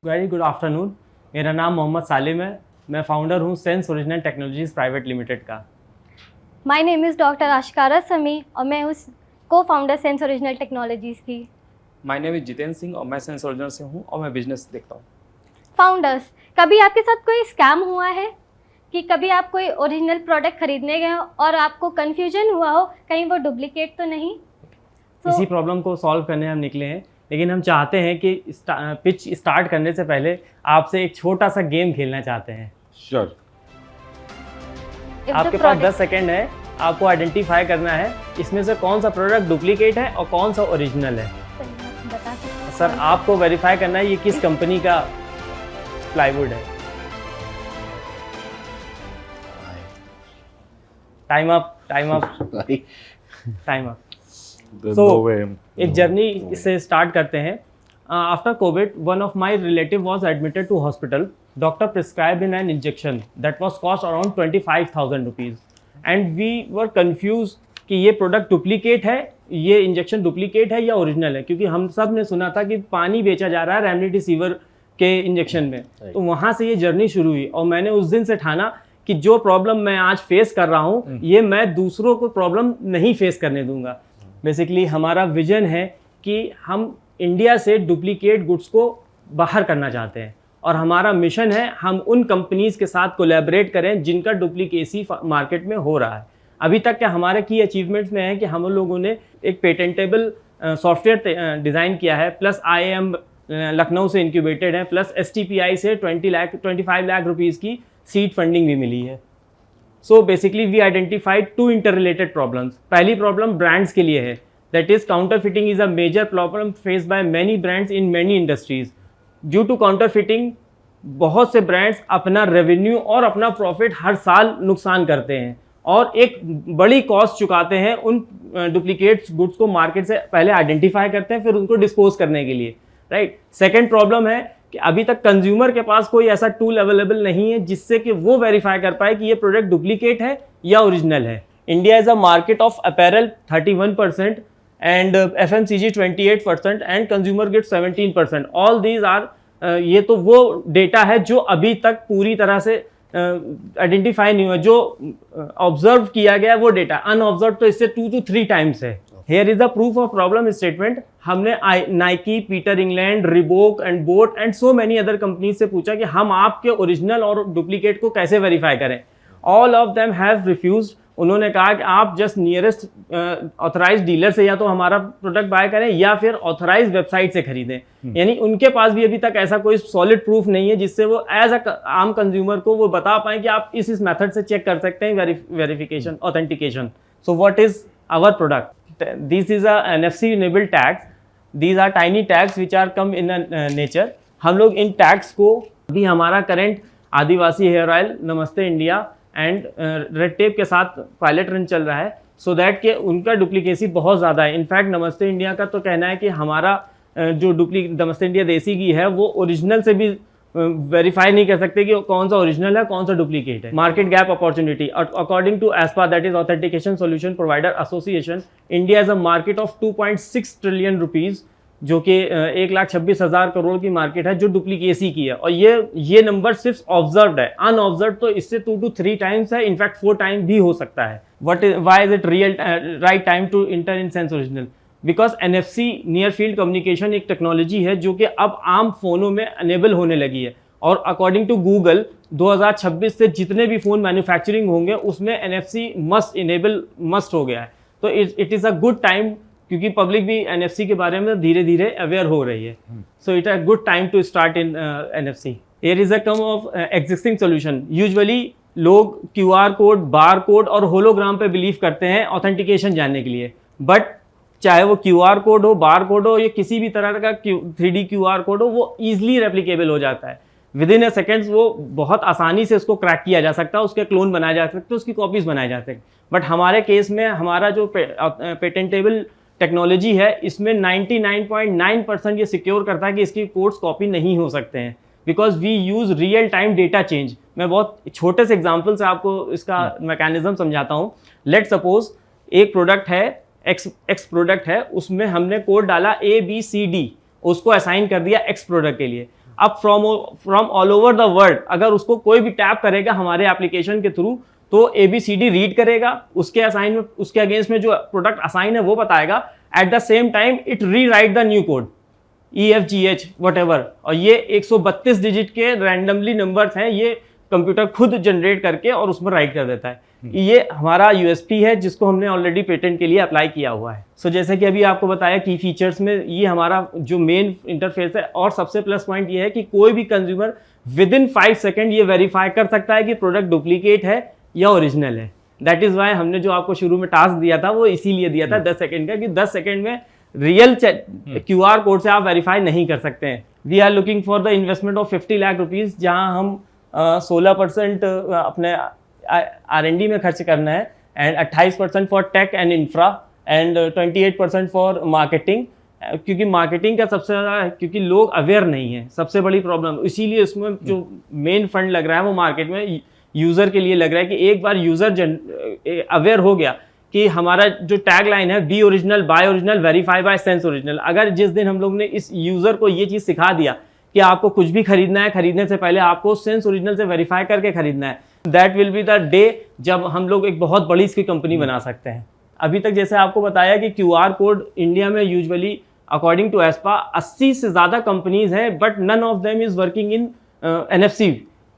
Very good afternoon. मेरा नाम मोहम्मद सालिम है। मैं फाउंडर हूँ sense original technologies private limited का। माय नेम इज़ डॉक्टर आशकारा समी और मैं उस को फाउंडर सेंस ओरिजिनल टेक्नोलॉजीज़ की। My name is Jitendra Singh और मैं सेंस ओरिजिनल से हूँ और मैं बिजनेस देखता हूँ। फाउंडर्स, कभी आपके साथ कोई स्कैम हुआ है कि कभी आप कोई ओरिजिनल प्रोडक्ट खरीदने गए हो और आपको कन्फ्यूजन हुआ हो कहीं वो डुप्लीकेट तो नहीं? इसी प्रॉब्लम को सॉल्व करने हम निकले हैं, लेकिन हम चाहते हैं कि पिच स्टार्ट करने से पहले आपसे एक छोटा सा गेम खेलना चाहते हैं। श्योर। आपके पास 10 सेकेंड है। आपको आइडेंटिफाई करना है इसमें से कौन सा प्रोडक्ट डुप्लीकेट है और कौन सा ओरिजिनल है। बता सकते हैं सर, आपको वेरीफाई करना है ये किस कंपनी का प्लाईवुड है। Time up, time up, time up. So, एक जर्नी से स्टार्ट करते हैं। After Covid one of my relative was admitted to hospital. Doctor prescribe in an injection that was cost around 25,000 rupees and we were confuse कि ये product duplicate है, ये injection duplicate है या ओरिजिनल है, क्योंकि हम सब ने सुना था कि पानी बेचा जा रहा है रेमडेसिविर के इंजेक्शन में। तो वहाँ से ये जर्नी शुरू हुई और मैंने उस दिन से ठाना कि जो प्रॉब्लम मैं आज फेस कर रहा हूँ ये मैं दूसरों को प्रॉब्लम नहीं फेस करने दूंगा। बेसिकली हमारा विजन है कि हम इंडिया से डुप्लीकेट गुड्स को बाहर करना चाहते हैं और हमारा मिशन है हम उन कंपनीज़ के साथ कोलैबोरेट करें जिनका डुप्लीकेसी मार्केट में हो रहा है। अभी तक क्या हमारे की अचीवमेंट्स में है कि हम लोगों ने एक पेटेंटेबल सॉफ्टवेयर डिज़ाइन किया है, प्लस IIM लखनऊ से इंक्यूबेटेड है, प्लस STPI से 25 लाख रुपीज़ की सीड फंडिंग भी मिली है। So basically we identified 2 interrelated problems. पहली प्रॉब्लम ब्रांड्स के लिए है, that is counterfeiting is a major problem face by many brands in many industries. Due to counterfeiting बहुत से ब्रांड्स अपना रेवेन्यू और अपना प्रॉफिट हर साल नुकसान करते हैं और एक बड़ी कॉस्ट चुकाते हैं उन डुप्लीकेट गुड्स को मार्केट से पहले आइडेंटिफाई करते हैं, फिर उनको डिस्पोज करने के लिए, राइट। सेकेंड प्रॉब्लम है कि अभी तक कंज्यूमर के पास कोई ऐसा टूल अवेलेबल नहीं है जिससे कि वो वेरीफाई कर पाए कि ये प्रोडक्ट डुप्लीकेट है या ओरिजिनल है। India is a market of apparel 31% and FMCG 28% and consumer goods 17%। All these are ये तो वो डेटा है जो अभी तक पूरी तरह से आइडेंटिफाई नहीं हुआ, जो ऑब्जर्व किया गया वो डेटा। अनऑब्जर्व तो इससे 2 to 3 टाइम्स है। Here is the proof of problem statement। हमने Nike, Peter England, Reebok and boat and so many other companies से पूछा कि हम आपके ओरिजिनल और डुप्लीकेट को कैसे वेरीफाई करें। All of them have refused. उन्होंने कहा कि आप जस्ट नियरेस्ट ऑथराइज डीलर से या तो हमारा प्रोडक्ट बाय करें या फिर ऑथराइज वेबसाइट से खरीदें। यानी उनके पास भी अभी तक ऐसा कोई सॉलिड प्रूफ नहीं है जिससे वो एज अ आम कंज्यूमर को वो बता पाए कि आप इस मेथड से चेक कर सकते हैं verification, authentication. So what is our product? This is a NFC enabled tags. These are tiny tags which are come in a nature. हम लोग इन टैग्स को भी हमारा करंट आदिवासी हेयर ऑयल, नमस्ते इंडिया एंड रेड टेप के साथ pilot run चल रहा है, सो दैट कि उनका डुप्लीकेसी बहुत ज़्यादा है। इनफैक्ट नमस्ते इंडिया का तो कहना है कि हमारा जो नमस्ते इंडिया देसी घी है वो ओरिजिनल से भी वेरीफाई नहीं कर सकते कि कौन सा ओरिजिनल है कौन सा डुप्लीकेट है। Market gap opportunity according to ASPA, that is authentication solution provider association, India is a market of 2.6 trillion rupees, जो कि 1,26,000 करोड़ की मार्केट है जो डुप्लीकेसी की है। और ये नंबर सिर्फ ऑब्जर्व्ड है, अनऑब्जर्व तो इससे 2 to 3 टाइम्स है, इनफैक्ट 4 टाइम भी हो सकता है। Why is it real right time to enter in sense original? Because NFC near field communication एक टेक्नोलॉजी है जो कि अब आम फोनों में अनेबल होने लगी है और अकॉर्डिंग टू गूगल 2026 से जितने भी फ़ोन मैन्युफैक्चरिंग होंगे उसमें NFC मस्ट हो गया है। तो it is a good time, क्योंकि पब्लिक भी NFC के बारे में धीरे धीरे अवेयर हो रही है। So it a good time to start in NFC। Here is a come of existing solution. Usually लोग QR कोड, बार कोड और होलोग्राम पे बिलीव करते हैं ऑथेंटिकेशन जानने के लिए, बट चाहे वो QR कोड हो, बार कोड हो या किसी भी तरह का 3D QR कोड हो, वो ईजिली रेप्लिकेबल हो जाता है। विद इन अ सेकेंड्स वो बहुत आसानी से उसको क्रैक किया जा सकता है, उसके क्लोन बनाए जा सकते हैं, उसकी कॉपीज़ बनाए जा सकते हैं। बट हमारे केस में हमारा जो पेटेंटेबल टेक्नोलॉजी है इसमें 99.9% ये सिक्योर करता है कि इसकी कोड्स कॉपी नहीं हो सकते हैं, because we use real time data change. मैं बहुत छोटे से एग्जाम्पल से आपको इसका मैकेनिज्म समझाता हूँ। लेट सपोज एक प्रोडक्ट है, एक्स प्रोडक्ट है, उसमें हमने कोड डाला ABCD, उसको असाइन कर दिया एक्स प्रोडक्ट के लिए। अब from all over the world अगर उसको कोई भी टैप करेगा हमारे एप्लीकेशन के थ्रू तो ABCD रीड करेगा, उसके असाइन में उसके अगेंस्ट में जो प्रोडक्ट असाइन है वो बताएगा, at the same time it rewrite the new code EFGH whatever, और ये 132 डिजिट के रैंडमली नंबर्स हैं, ये कंप्यूटर खुद जनरेट करके और उसमें राइट कर देता है। ये हमारा USP है जिसको हमने ऑलरेडी पेटेंट के लिए अप्लाई किया हुआ है। सो जैसे कि अभी आपको बताया की फीचर्स में ये हमारा जो मेन इंटरफेस है, और सबसे प्लस पॉइंट ये है कि कोई भी कंज्यूमर विद इन 5 सेकेंड ये वेरीफाई कर सकता है कि प्रोडक्ट डुप्लीकेट है या ओरिजिनल है। दैट इज वाई हमने जो आपको शुरू में टास्क दिया था वो इसीलिए दिया था 10 सेकेंड का, कि 10 सेकेंड में रियल QR कोड से आप वेरीफाई नहीं कर सकते हैं। We are looking for the investment of 50 lakh rupees, जहां हम 16% अपने R&D में खर्च करना है, and 28% for tech and infra, and 28% for marketing, क्योंकि मार्केटिंग का सबसे ज़्यादा, क्योंकि लोग अवेयर नहीं है, सबसे बड़ी प्रॉब्लम, इसीलिए उसमें जो मेन फंड लग रहा है वो मार्केट में यूज़र के लिए लग रहा है, कि एक बार यूज़र अवेयर हो गया कि हमारा जो टैग लाइन है be original, buy original, verify by sense original, अगर जिस दिन हम लोग ने इस यूज़र को ये चीज़ सिखा दिया कि आपको कुछ भी खरीदना है, खरीदने से पहले आपको सेंस ओरिजिनल से वेरीफाई करके खरीदना है, that will be the day जब हम लोग एक बहुत बड़ी इसकी कंपनी बना सकते हैं। अभी तक जैसे आपको बताया कि QR कोड इंडिया में यूजुअली अकॉर्डिंग टू एस्पा 80 से ज़्यादा कंपनीज हैं, but none of them is working in NFC।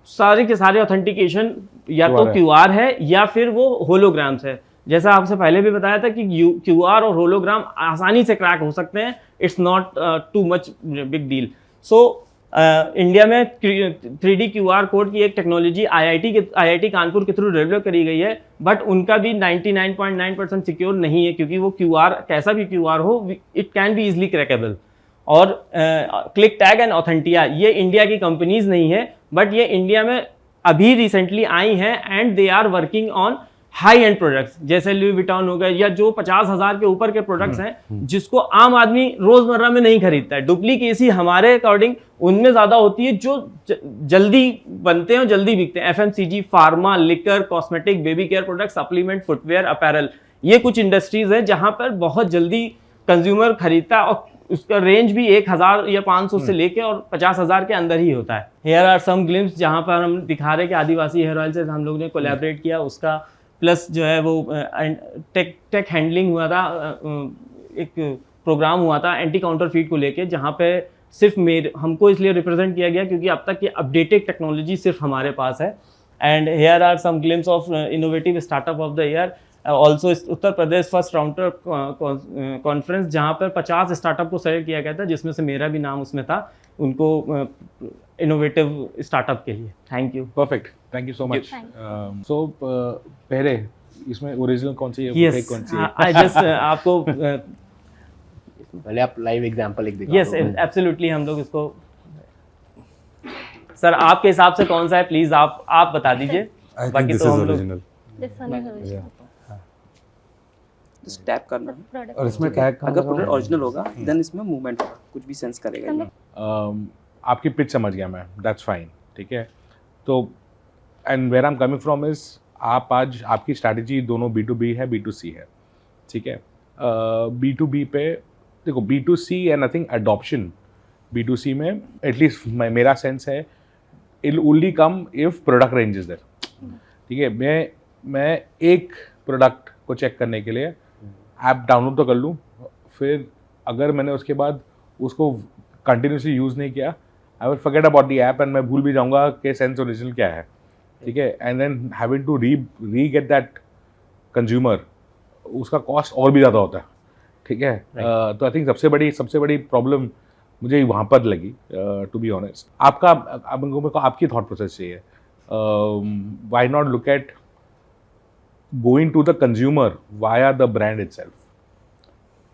सारे के सारे ऑथेंटिकेशन या तो QR है या फिर वो होलोग्राम्स है। जैसा आपसे पहले भी बताया था कि QR और होलोग्राम आसानी से क्रैक हो सकते हैं, it's not too much big deal. So India में 3D QR कोड की एक टेक्नोलॉजी IIT कानपुर के थ्रू डेवलप करी गई है, बट उनका भी 99.9% सिक्योर नहीं है, क्योंकि वो QR कैसा भी QR हो, it can be easily crackable. और क्लिक टैग एंड ऑथेंटिया ये इंडिया की कंपनीज नहीं है, बट ये इंडिया में अभी रिसेंटली आई हैं, and they are working on high end products, जैसे लुई विटॉन हो गए, या जो 50,000 के ऊपर के प्रोडक्ट्स हैं जिसको आम आदमी रोजमर्रा में नहीं खरीदता है। डुप्लीकेसी हमारे अकॉर्डिंग उनमें ज्यादा होती है जो जल्दी बनते हैं और जल्दी बिकते हैं। FMCG, pharma, liquor, cosmetic, baby care product, supplement, footwear, apparel, ये कुछ इंडस्ट्रीज हैं जहां पर बहुत जल्दी कंज्यूमर खरीदता है, और उसका रेंज भी 1000 या 500 से लेके और 50,000 के अंदर ही होता है। हेयर आर सम ग्लिम्स, जहां पर हम दिखा रहे हैं कि आदिवासी हेयर ऑयल से हम लोग ने कोलैबोरेट किया, उसका प्लस जो है वो टेक हैंडलिंग हुआ था, एक प्रोग्राम हुआ था एंटी काउंटरफीट को लेके, जहाँ पे सिर्फ हमको इसलिए रिप्रेजेंट किया गया क्योंकि अब तक ये अपडेटेड टेक्नोलॉजी सिर्फ हमारे पास है। And here are some glimpse of innovative startup of the year, also Uttar Pradesh first rounder conference, जहाँ पर 50 स्टार्टअप को सेलेक्ट किया गया था, जिसमें से मेरा भी नाम उसमें था, उनको इनोवेटिव स्टार्टअप के लिए। Thank you. Perfect, thank you so much. So पहले इसमें ओरिजिनल कौन सी है? Yes, कौन सी है? I just आपको पहले आप लाइव एग्जांपल एक दिखा यस एब्सोल्युटली हम लोग इसको, सर आपके हिसाब से कौन सा है प्लीज आप बता दीजिए, बाकी तो हम लोग This one is original. Just tap करना है, Product. और इसमें टैग अगर प्रोडक्ट ओरिजिनल होगा देन इसमें मूवमेंट होगा, कुछ भी सेंस करेगा ये। आपकी पिच समझ गया मैं, दैट्स फाइन, ठीक है। तो and where I am coming from is, आप आज आपकी स्ट्रैटेजी दोनों B2B है, B2C है, ठीक है। B2B पे देखो, B2C and I think adoption B2C में एटलीस्ट मेरा सेंस है it will only come if product range is there, ठीक है। मैं एक प्रोडक्ट को चेक करने के लिए ऐप डाउनलोड तो कर लूँ, फिर अगर मैंने उसके बाद उसको कंटिन्यूसली यूज़ नहीं किया, I will forget about the app and मैं भूल भी जाऊँगा कि सेंस ओरिजिनल क्या है, ठीक है। And then having to re get that consumer, उसका कॉस्ट और भी ज़्यादा होता है, ठीक है। तो आई थिंक सबसे बड़ी प्रॉब्लम मुझे वहाँ पर लगी, टू बी ऑनेस्ट। आपकी थॉट प्रोसेस चाहिए, why not look at going to the consumer via the brand itself.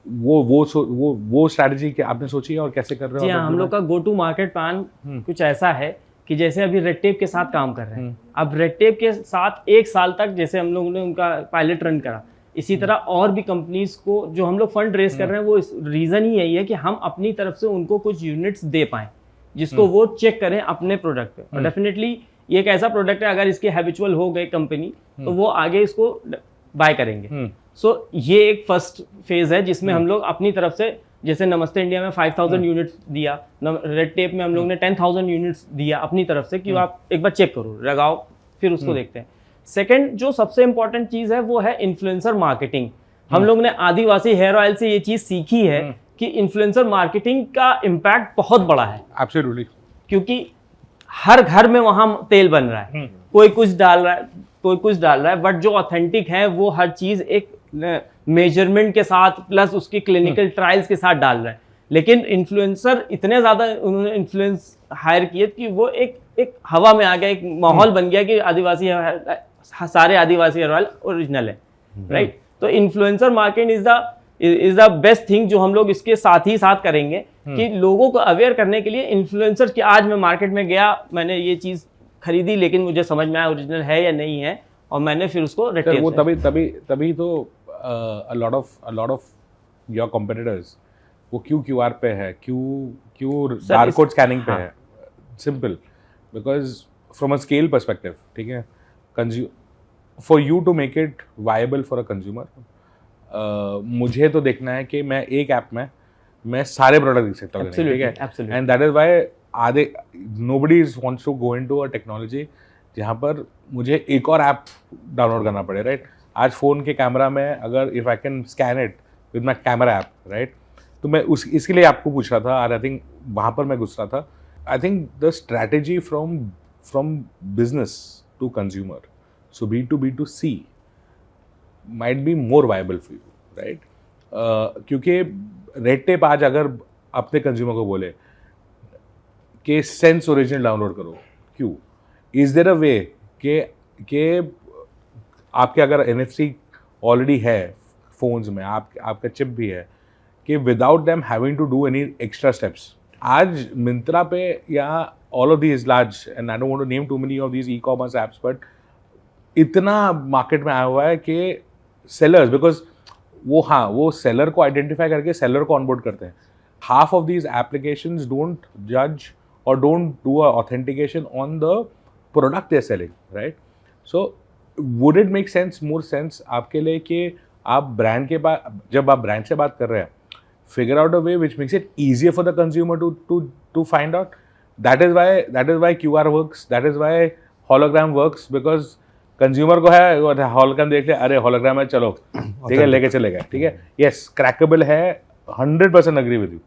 वो स्ट्रैटेजी क्या आपने सोची है और कैसे कर रहे हो? जी हाँ, हम लोग का गो टू मार्केट प्लान कुछ ऐसा है कि जैसे अभी रेड टेप के साथ काम कर रहे हैं, अब रेड टेप के साथ 1 साल तक जैसे हम लोगों ने उनका पायलट रन करा, इसी तरह और भी कंपनीज को जो हम लोग फंड रेस कर रहे हैं, वो इस रीज़न ही यही है कि हम अपनी तरफ से उनको कुछ यूनिट्स दे पाएँ जिसको वो चेक करें अपने प्रोडक्ट पे। और डेफिनेटली ये एक ऐसा प्रोडक्ट है, अगर इसके हैबिचुअल हो गए कंपनी तो वो आगे इसको बाय करेंगे। सो ये एक फर्स्ट फेज है जिसमें हम लोग अपनी तरफ से जैसे नमस्ते इंडिया में 5000 यूनिट्स दिया, रेड टेप में हम लोग ने 10,000 यूनिट्स दिया अपनी तरफ से कि आप एक बार चेक करो, लगाओ, फिर उसको देखते हैं। सेकंड जो सबसे इंपॉर्टेंट चीज है वो है इन्फ्लुएंसर मार्केटिंग। हम लोग ने आदिवासी हेयर ऑयल से ये चीज सीखी है कि इन्फ्लुएंसर मार्केटिंग का इम्पैक्ट बहुत बड़ा है। एब्सोल्युटली। क्योंकि हर घर में वहां तेल बन रहा है, कोई कुछ डाल रहा है, कोई कुछ डाल रहा है, बट जो ऑथेंटिक है वो हर चीज एक मेजरमेंट के साथ प्लस उसकी क्लिनिकल ट्रायल्स के साथ डाल रहा है। लेकिन इन्फ्लुएंसर इतने ज्यादा उन्होंने इन्फ्लुएंस हायर किए कि वो एक हवा में आ गया, एक माहौल बन गया कि आदिवासी सारे आदिवासी हेयर ऑयल ओरिजिनल है, राइट। तो influencer marketing is the best thing जो हम लोग इसके साथ ही साथ करेंगे कि लोगों को अवेयर करने के लिए इन्फ्लुएंसर कि आज मैं मार्केट में गया, मैंने ये चीज खरीदी लेकिन मुझे समझ में आया ओरिजिनल है या नहीं है, और मैंने फिर उसको सर वो तभी तो a lot of your competitors वो QR पे है, क्यों बारकोड स्कैनिंग पे है, simple, because from a scale perspective, ठीक है, for you to make it viable for a consumer, मुझे तो देखना है कि मैं एक ऐप में मैं सारे प्रोडक्ट देख सकता हूँ, ठीक है, and that is why nobody wants to go into a technology जहाँ पर मुझे एक और ऐप डाउनलोड करना पड़े, राइट। आज फ़ोन के कैमरा में अगर if I can scan it with my camera app, right, तो मैं इसके लिए आपको पूछ रहा था, आई थिंक वहाँ पर मैं घुस रहा था। I think the strategy from business to consumer, so B2B2C might be more viable for you, right. क्योंकि रेड टेप आज अगर अपने कंज्यूमर को बोले कि सेंस ओरिजिनल डाउनलोड करो, क्यों, इज देयर अ वे कि आपके अगर NFC ऑलरेडी है फोन्स में, आपका चिप भी है, कि without them having to do any extra steps, आज मिंत्रा पे या all of these large, and I don't want to name too many of these e-commerce apps, but इतना मार्केट में आया हुआ है कि सेलर्स, बिकॉज वो सेलर को आइडेंटिफाई करके सेलर को ऑनबोर्ड करते हैं। Half of these applications don't जज और don't do a authentication on the product they are selling, right. So would it make sense, more sense आपके लिए कि आप ब्रांड के पास, जब आप ब्रांड से बात कर रहे हैं, figure out a way which makes it easier for the consumer to find out. That is why QR works, that is why hologram works, because consumer को है हॉलोग्राम देख लिया, अरे हॉलोग्राम है, चलो ठीक है, लेके चले गए, ठीक है, यस क्रैकेबल है, 100% अग्री विद यू।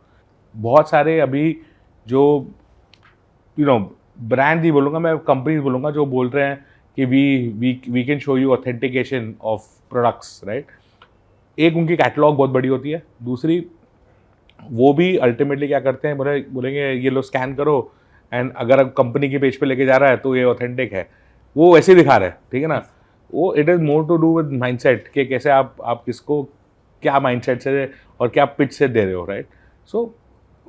बहुत सारे अभी जो ब्रांड ही बोलूँगा मैं, कंपनीज बोलूँगा, जो बोल रहे हैं कि we can show you authentication of products, right. एक उनकी कैटलॉग बहुत बड़ी होती है, दूसरी वो भी अल्टीमेटली क्या करते हैं, बोलेंगे ये लो स्कैन करो, एंड अगर कंपनी के पेज पे लेके जा रहा है तो ये ऑथेंटिक है, वो वैसे दिखा रहे हैं, ठीक है ना। वो it is more to do with mindset कि कैसे आप किसको क्या माइंडसेट से और क्या पिच से दे रहे हो, राइट। सो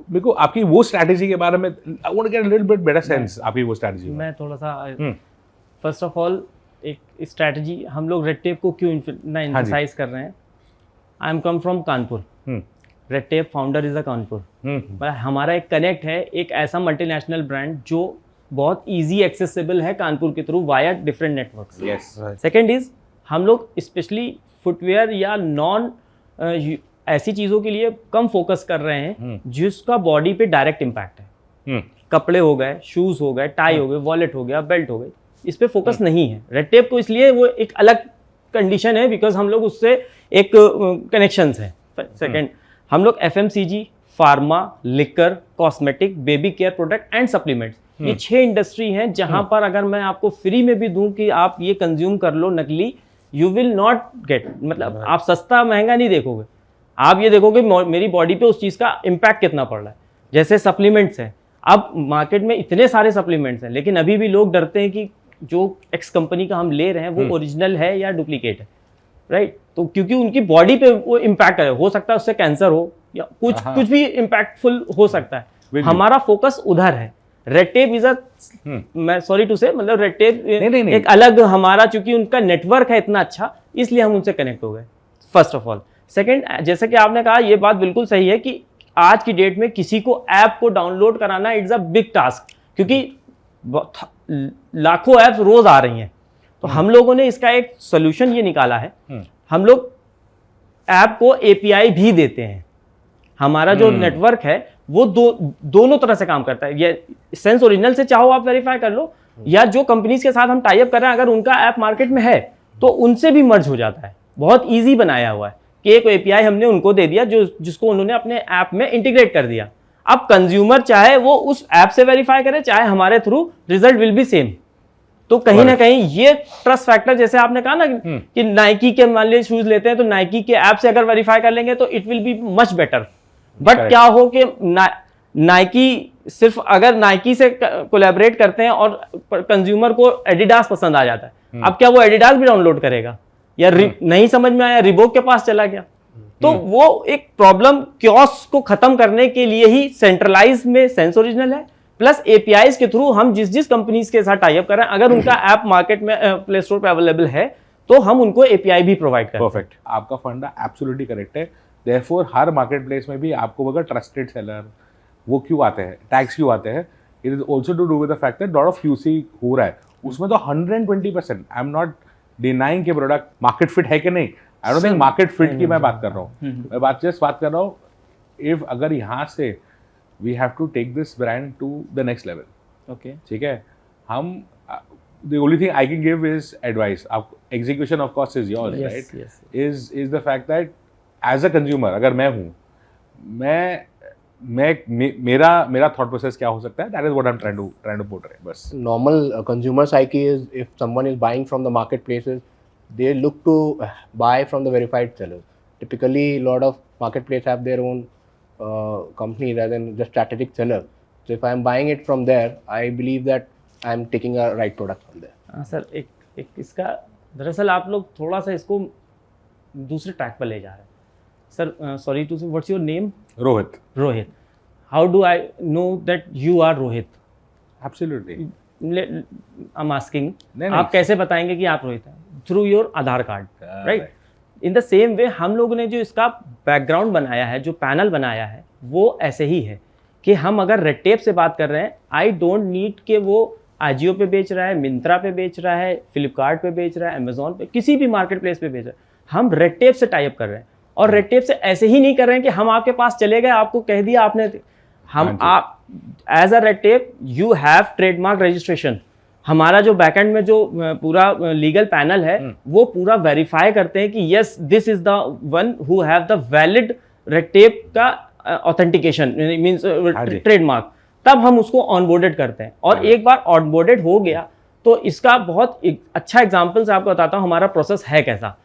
मेरे को आपकी वो स्ट्रैटेजी के बारे में I want to get a little bit better sense, आपकी वो स्ट्रैटेजी। मैं थोड़ा सा फर्स्ट ऑफ ऑल एक स्ट्रैटेजी, हम लोग रेड टेप को क्यों एम्फसाइज कर रहे हैं। I am come from Kanpur, red tape founder is a Kanpur, हमारा एक कनेक्ट है एक ऐसा मल्टीनेशनल ब्रांड जो बहुत इजी एक्सेसिबल है कानपुर के through via different networks. Yes. Second is हम लोग स्पेशली फुटवेयर या नॉन ऐसी चीज़ों के लिए कम फोकस कर रहे हैं जिसका बॉडी पे डायरेक्ट इम्पैक्ट है। कपड़े हो गए, शूज़ हो गए, टाई हो गए, वॉलेट हो गया, बेल्ट हो गई, इस पे फोकस नहीं है। रेड टेप को इसलिए वो एक अलग कंडीशन है बिकॉज हम लोग उससे एक कनेक्शंस है। सेकंड, हम लोग FMCG, pharma, liquor, cosmetic, baby care product and supplements, ये 6 इंडस्ट्री हैं जहां पर अगर मैं आपको फ्री में भी दूं कि आप ये कंज्यूम कर लो नकली, यू विल नॉट गेट, मतलब आप सस्ता महंगा नहीं देखोगे, आप ये देखोगे मेरी बॉडी पे उस चीज़ का इम्पैक्ट कितना पड़ रहा है। जैसे सप्लीमेंट्स हैं, अब मार्केट में इतने सारे सप्लीमेंट्स हैं लेकिन अभी भी लोग डरते हैं कि जो एक्स कंपनी का हम ले रहे हैं वो ओरिजिनल है या डुप्लीकेट है, राइट। तो क्योंकि उनकी बॉडी पे वो इम्पैक्ट है, हो सकता है उससे कैंसर हो या कुछ भी इम्पैक्टफुल हो सकता है। हमारा फोकस उधर है। रेड टेप इज मैं सॉरी टू से, मतलब रेड टेप एक अलग हमारा, चूंकि उनका नेटवर्क है इतना अच्छा, इसलिए हम उनसे कनेक्ट हो गए, फर्स्ट ऑफ ऑल। सेकंड, जैसे कि आपने कहा, ये बात बिल्कुल सही है कि आज की डेट में किसी को ऐप को डाउनलोड कराना इट्स अ बिग टास्क, क्योंकि लाखों ऐप्स रोज आ रही हैं। तो हम लोगों ने इसका एक सोल्यूशन ये निकाला है, हम लोग ऐप को API भी देते हैं। हमारा जो नेटवर्क है वो दोनों तरह से काम करता है। ये सेंस ओरिजिनल से चाहो आप वेरीफाई कर लो, या जो कंपनीज के साथ हम टाई अप कर रहे हैं अगर उनका ऐप मार्केट में है तो उनसे भी मर्ज हो जाता है। बहुत ईजी बनाया हुआ है कि एक एपीआई हमने उनको दे दिया जिसको उन्होंने अपने ऐप में इंटीग्रेट कर दिया। अब कंज्यूमर चाहे वो उस ऐप से वेरीफाई करे चाहे हमारे through, result will be same. तो कहीं ना कहीं ये ट्रस्ट फैक्टर, जैसे आपने कहा ना कि नाइकी के मान लीजिए शूज लेते हैं तो नाइकी के ऐप से अगर वेरीफाई कर लेंगे तो it will be much better. But क्या हो कि नाइकी सिर्फ अगर नाइकी से कोलैबोरेट करते हैं और कंज्यूमर को एडिडास पसंद आ जाता है, अब क्या वो एडिडास भी डाउनलोड करेगा? या नहीं समझ में आया, रिबॉक के पास चला गया। तो वो एक प्रॉब्लम क्योस को खत्म करने के लिए ही सेंट्रलाइज में सेंस ओरिजिनल है, प्लस एपीआईज के थ्रू हम जिस कंपनीज के साथ टाई अप कर रहे हैं अगर उनका ऐप मार्केट में प्ले स्टोर पे अवेलेबल है तो हम उनको एपीआई भी प्रोवाइड करें। परफेक्ट, आपका फंडा एब्सोल्युटली करेक्ट है। देयरफॉर हर मार्केट प्लेस में भी आपको अगर ट्रस्टेड सेलर वो क्यों आते हैं, टैग्स क्यों आते हैं, it is also to do with the fact that lot of QC हो रहा है उसमें तो 120%। आई एम नॉट डिनाइंग के प्रोडक्ट मार्केट फिट है कि नहीं, I don't think market fit की मैं बात कर रहा हूँ, मैं बात कर रहा हूँ इफ अगर यहाँ से we have to take this brand to the next level. Okay, ठीक है, हम the only thing I can give is advice. Execution of course is yours, yes, right? yes. Is the fact that as a consumer अगर मैं हूँ, मेरा thought process क्या हो सकता है? That is what I'm trying to portray. बस Normal consumer psyche is if someone is buying from the marketplaces, they look to buy from the verified sellers. Typically, a lot of marketplace have their own company rather than the strategic seller. So if I'm buying it from there, I believe that I'm taking a right product from there. हाँ sir, एक इसका दरअसल आप लोग थोड़ा सा इसको दूसरे ट्रैक पर ले जा रहे हैं sir. Sorry to say, what's your name? Rohit. Rohit, how do I know that you are Rohit? Absolutely. I am asking, नहीं, आप कैसे बताएंगे कि आप रोहित हैं? Through your Aadhaar card, right? In the same way हम लोगों ने जो इसका बैकग्राउंड बनाया है, जो पैनल बनाया है, वो ऐसे ही है कि हम अगर रेड टेप से बात कर रहे हैं, आई डोंट नीड कि वो आजियो पे बेच रहा है, मिंत्रा पे बेच रहा है, फ्लिपकार्ट पे बेच रहा है, अमेजोन पे, किसी भी मार्केट प्लेस पे बेच रहा है, हम रेड टेप से टाई अप कर रहे हैं। और रेड टेप से ऐसे ही नहीं कर रहे हैं कि हम आपके पास चले गए, आपको कह दिया आपने, हम आप as a red tape you have trademark registration. हमारा जो बैकएंड में जो पूरा लीगल पैनल है वो पूरा वेरीफाई करते हैं कि yes this is the one who have the valid red tape का ऑथेंटिकेशन मींस ट्रेडमार्क, तब हम उसको ऑनबोर्डेड करते हैं। और एक बार ऑनबोर्डेड हो गया तो इसका बहुत अच्छा एग्जांपल से आपको बताता हूँ हमारा प्रोसेस है कैसा।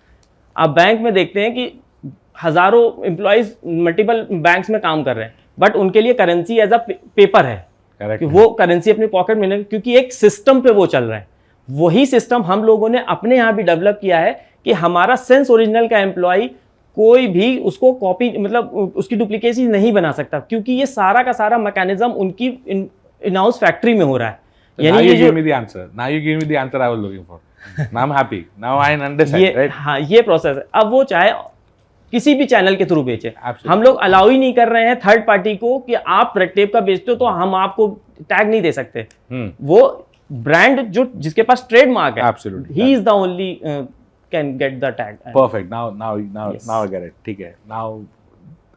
आप बैंक में देखते हैं कि हजारों एम्प्लॉयज मल्टीपल बैंक्स में काम कर रहे हैं, बट उनके लिए करेंसी एज अ पेपर है कि वो करेंसी अपनी पॉकेट में, क्योंकि एक सिस्टम पे वो चल रहा है। वही सिस्टम हम लोगों ने अपने यहाँ भी डेवलप किया है कि हमारा सेंस ओरिजिनल का एम्प्लॉय कोई भी उसको कॉपी मतलब उसकी डुप्लीकेसी नहीं बना सकता, क्योंकि ये सारा का सारा मैकेनिज्म उनकी इन हाउस फैक्ट्री में हो रहा है। यानी ये जो now you give me the answer I was looking for. Now I'm happy. Now I understand, right? हाँ, ये प्रोसेस है। अब वो चाहे किसी भी चैनल के थ्रू बेचे, हम लोग अलाउ ही नहीं कर रहे हैं थर्ड पार्टी को कि आप रेड टेप का बेचते हो तो हम आपको टैग नहीं दे सकते। वो ब्रांड जो जिसके पास ट्रेडमार्क है, he is the only can get the tag. Perfect, now I get it. ठीक है, now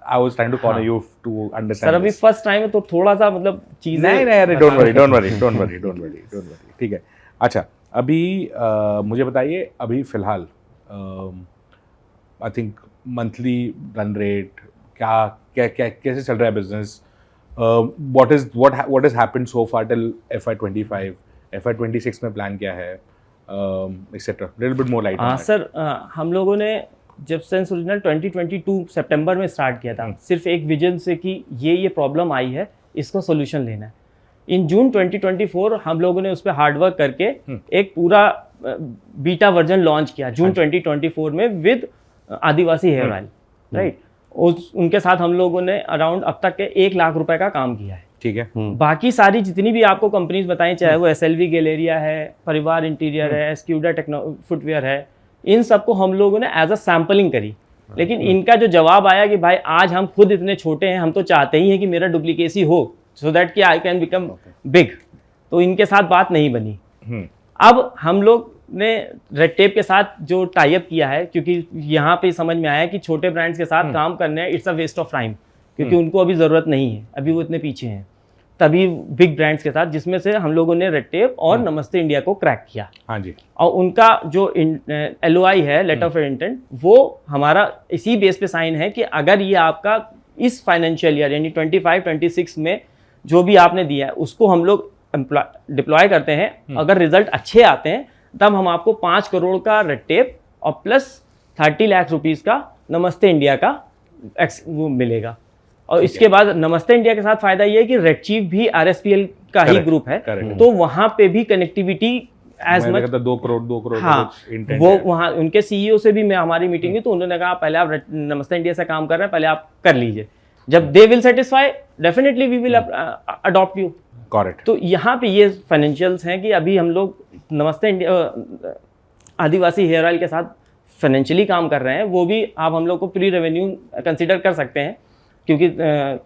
I was trying to corner you to understand. Sir अभी फर्स्ट टाइम है तो थोड़ा सा मतलब चीजें नहीं, don't worry. ठीक है। अच्छा, अभी मुझे बताइए, अभी फिलहाल I think monthly run rate क्या कैसे चल रहा है business? what has happened so far till FY25, FY26 में प्लान क्या है, etcetera, little bit more light. हाँ सर, हम लोगों ने जब सेंस ओरिजिनल 2022 सितंबर में स्टार्ट किया था, सिर्फ एक विजन से कि ये प्रॉब्लम आई है, इसको सोल्यूशन लेना है। इन जून 2024 हम लोगों ने उस पर हार्डवर्क करके एक पूरा बीटा वर्जन लॉन्च किया जून 2024 में with Adivasi hair oil, right? उनके साथ हम लोगों ने अराउंड अब तक के 1 लाख रुपए का काम किया है। ठीक है। बाकी सारी जितनी भी आपको कंपनीज बताई, चाहे वो SLV गैलेरिया है, परिवार इंटीरियर है, स्क्यूडा फुटवेयर है, इन सबको हम लोगों ने एज अ सैम्पलिंग करी। लेकिन इनका जो जवाब आया कि भाई आज हम खुद इतने छोटे हैं, हम तो चाहते ही हैं कि मेरा डुप्लीकेसी हो सो दैट कि आई कैन बिकम बिग, तो इनके साथ बात नहीं बनी। अब हम लोग ने रेड टेप के साथ जो टाई अप किया है, क्योंकि यहाँ पे समझ में आया कि छोटे ब्रांड्स के साथ काम करने it's a waste of time, क्योंकि उनको अभी ज़रूरत नहीं है, अभी वो इतने पीछे हैं, तभी बिग ब्रांड्स के साथ, जिसमें से हम लोगों ने रेड टेप और नमस्ते इंडिया को क्रैक किया। हाँ जी। और उनका जो LOI है, लेटर ऑफ इंटेंट, वो हमारा इसी बेस पे साइन है कि अगर ये आपका इस फाइनेंशियल ईयर यानी 25-26 में जो भी आपने दिया है उसको हम लोग डिप्लॉय करते हैं, अगर रिजल्ट अच्छे आते हैं तब हम आपको 5 करोड़ का रेड टेप और प्लस 30 लाख रुपीस का नमस्ते इंडिया का वो मिलेगा। और इसके बाद नमस्ते इंडिया के साथ फायदा ये है कि रेड चीफ भी RSPL का ही ग्रुप है, तो वहां पे भी कनेक्टिविटी एज मच 2 करोड़ हाँ, वो वहाँ उनके CEO से भी मैं हमारी मीटिंग हुई तो उन्होंने कहा पहले आप नमस्ते इंडिया से काम कर रहे हैं, पहले आप कर लीजिए, जब they will satisfy definitely we will adopt you. Correct. तो यहाँ पे ये फाइनेंशियल्स हैं कि अभी हम लोग नमस्ते इंडिया आदिवासी हेयर ऑयल के साथ फाइनेंशियली काम कर रहे हैं, वो भी आप हम लोग को प्री रेवेन्यू कंसिडर कर सकते हैं, क्योंकि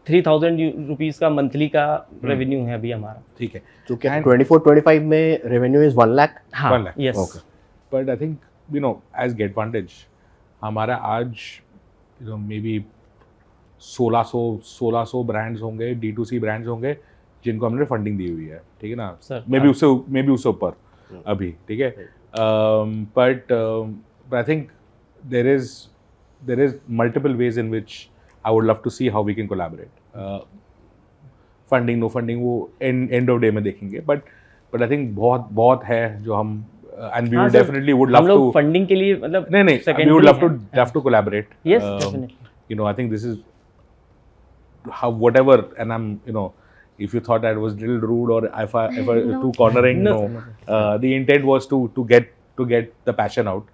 3000 रुपीज़ का मंथली का रेवेन्यू है अभी हमारा। ठीक है। तो क्या 24-25 में रेवेन्यू इज 1 लाख? हाँ, 1 lakh. Yes. But I think as गेटवांटेज हमारा आज मे बी 1600 ब्रांड्स होंगे, D2C ब्रांड्स होंगे जिनको हमने फंडिंग दी हुई है, ठीक है ना सर, मे बी उससे ऊपर अभी, ठीक है। But I think there is multiple ways in which I would love to see how we can collaborate. Funding no funding वो एंड ऑफ डे में देखेंगे, बट आई थिंक बहुत है जो हम and we will definitely would love to funding के लिए मतलब नहीं we would love to collaborate. Yes, definitely. I think this is how whatever, and I'm if you thought I was a little rude or if I too cornering, no. The intent was to get the passion out.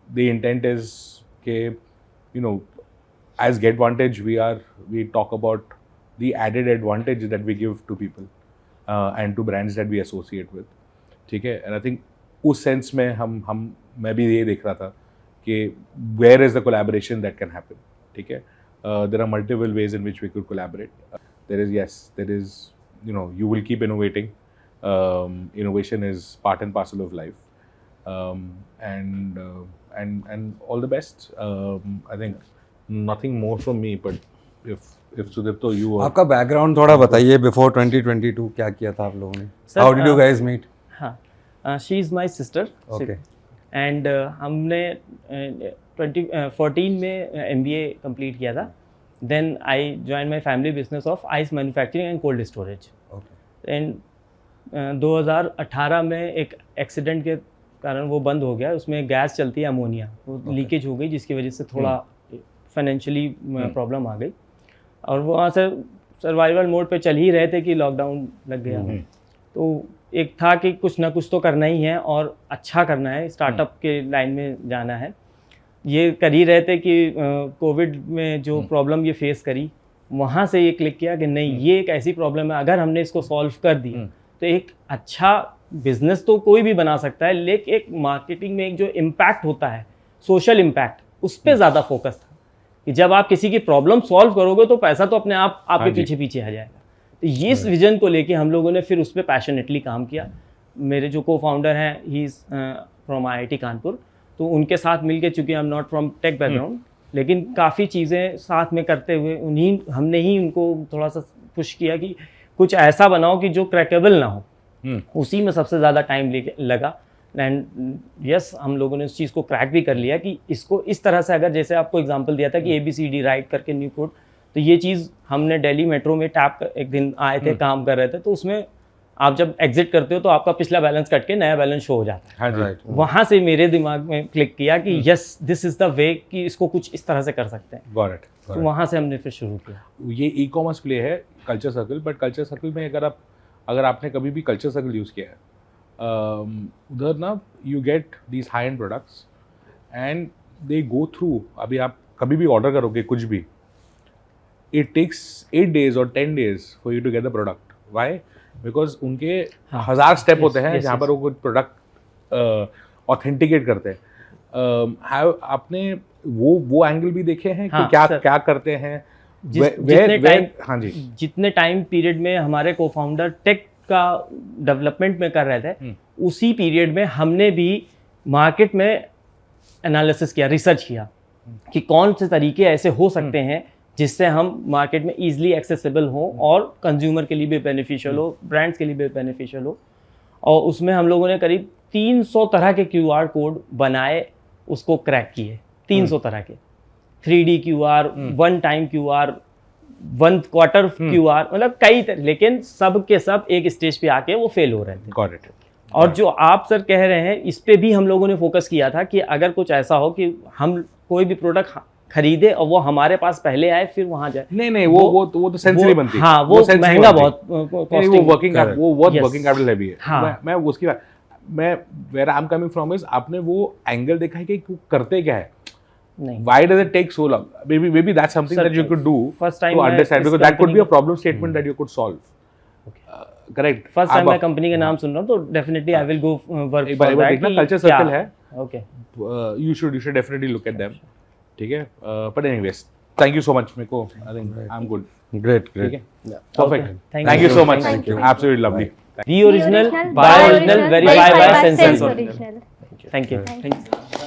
The intent is as Getvantage we talk about the added advantage that we give to people and to brands that we associate with. ठीक है, and I think उस sense में मैं भी ये देख रहा था कि where is the collaboration that can happen, ठीक है। There are multiple ways in which we could collaborate. There is you will keep innovating. Innovation is part and parcel of life, and all the best. I think nothing more from me, but if Sudipto you आपका background थोड़ा बताइए, before 2022 क्या किया था आप लोगों ने? Sir, How did you guys meet? हाँ, she is my sister. Okay. And हमने 2014 में MBA कंप्लीट किया था। Then I join my family business of ice manufacturing and cold storage. And 2018 में एक एक्सीडेंट के कारण वो बंद हो गया, उसमें गैस चलती है अमोनिया, वो लीकेज हो गई जिसकी वजह से थोड़ा फाइनेंशियली प्रॉब्लम आ गई, और वो वहाँ से सर्वाइवल मोड पे चल ही रहे थे कि लॉकडाउन लग गया। तो एक था कि कुछ ना कुछ तो करना ही है और अच्छा करना है, स्टार्टअप के लाइन में जाना है। ये कर ही रहे थे कि कोविड में जो प्रॉब्लम ये फेस करी, वहाँ से ये क्लिक किया कि नहीं, ये एक ऐसी प्रॉब्लम है, अगर हमने इसको सॉल्व कर दी तो एक अच्छा बिजनेस तो कोई भी बना सकता है, लेकिन एक मार्केटिंग में एक जो इम्पैक्ट होता है, सोशल इम्पैक्ट, उस पर ज़्यादा फोकस था कि जब आप किसी की प्रॉब्लम सॉल्व करोगे तो पैसा तो अपने आप आपके पीछे पीछे आ जाएगा। तो ये इस विजन को लेके हम लोगों ने फिर उस पर पैशनेटली काम किया। मेरे जो को फाउंडर हैं, he is from IIT Kanpur, तो उनके साथ मिलके, चूँकि आई am not from tech background, लेकिन काफ़ी चीज़ें साथ में करते हुए हमने ही उनको थोड़ा सा पुश किया कि कुछ ऐसा बनाओ कि जो क्रैकेबल ना हो। उसी में सबसे ज़्यादा टाइम लगा। एंड यस, हम लोगों ने उस चीज़ को क्रैक भी कर लिया कि इसको इस तरह से, अगर जैसे आपको एग्जांपल दिया था कि ABCD राइट करके न्यू कोड, तो ये चीज़ हमने दिल्ली मेट्रो में टैप एक दिन आए थे, काम कर रहे थे, तो उसमें आप जब एग्जिट करते हो तो आपका पिछला बैलेंस कट के नया बैलेंस शो हो जाता है। हाँ जी। वहाँ से मेरे दिमाग में क्लिक किया कि yes, this is the way कि इसको कुछ इस तरह से कर सकते हैं। Got it. तो वहाँ से हमने फिर शुरू किया। ये ई-कॉमर्स प्ले है culture circle, but culture circle में अगर आपने कभी भी कल्चर सर्कल यूज़ किया है, उधर ना you get these high end products and they go through, अभी आप कभी भी ऑर्डर करोगे कुछ भी, it takes 8 days or 10 days for you to get the product. Why? Because उनके 1000 स्टेप होते हैं जहाँ पर वो कुछ प्रोडक्ट ऑथेंटिकेट करते हैं। आपने वो एंगल भी देखे हैं कि क्या करते हैं? जितने टाइम पीरियड में हमारे को फाउंडर टेक का डेवलपमेंट में कर रहे थे, उसी पीरियड में हमने भी मार्केट में एनालिसिस किया, रिसर्च किया कि कौन से तरीके ऐसे हो सकते हैं जिससे हम मार्केट में ईजिली एक्सेसिबल हो और कंज्यूमर के लिए भी बेनिफिशियल हो, ब्रांड्स के लिए भी बेनिफिशियल हो। और उसमें हम लोगों ने करीब 300 तरह के QR कोड बनाए, उसको क्रैक किए। 300 तरह के 3D QR, one time QR, 1 quarter QR, मतलब कई लेकिन सब के सब एक स्टेज पे आके वो फेल हो रहे थे। Got it. और जो आप सर कह रहे हैं, इस पे भी हम लोगों ने फोकस किया था कि अगर कुछ ऐसा हो कि हम कोई भी प्रोडक्ट खरीदे और वो हमारे पास पहले आए फिर वहां जाए। नहीं वो तो सेंस नहीं बनती। हाँ, वो महंगा बहुत, वो वर्किंग कैपिटल भी है। हाँ। मैं उसकी बात, मैं where I am coming from is, आपने वो एंगल देखा है कि करते क्या है? नहीं, why does it take so long? Maybe that's something Sir, that you could do first time to मैं understand, इस because that could be a company problem statement that you could solve. Correct. First time मैं company का नाम सुन रहा हूँ, तो definitely I will go work एक for bar that. देखना, कल्चर सर्कल है। Okay, You should definitely look at them. ठीक है? But anyways, thank you so much. मेरे को I think I'm good. Great, ठीक great. है? Perfect. Thank Thank you so much. Thank you. Absolutely lovely. Be original, buy buy original, verify by sense sense original. original. Thank you. Thank you.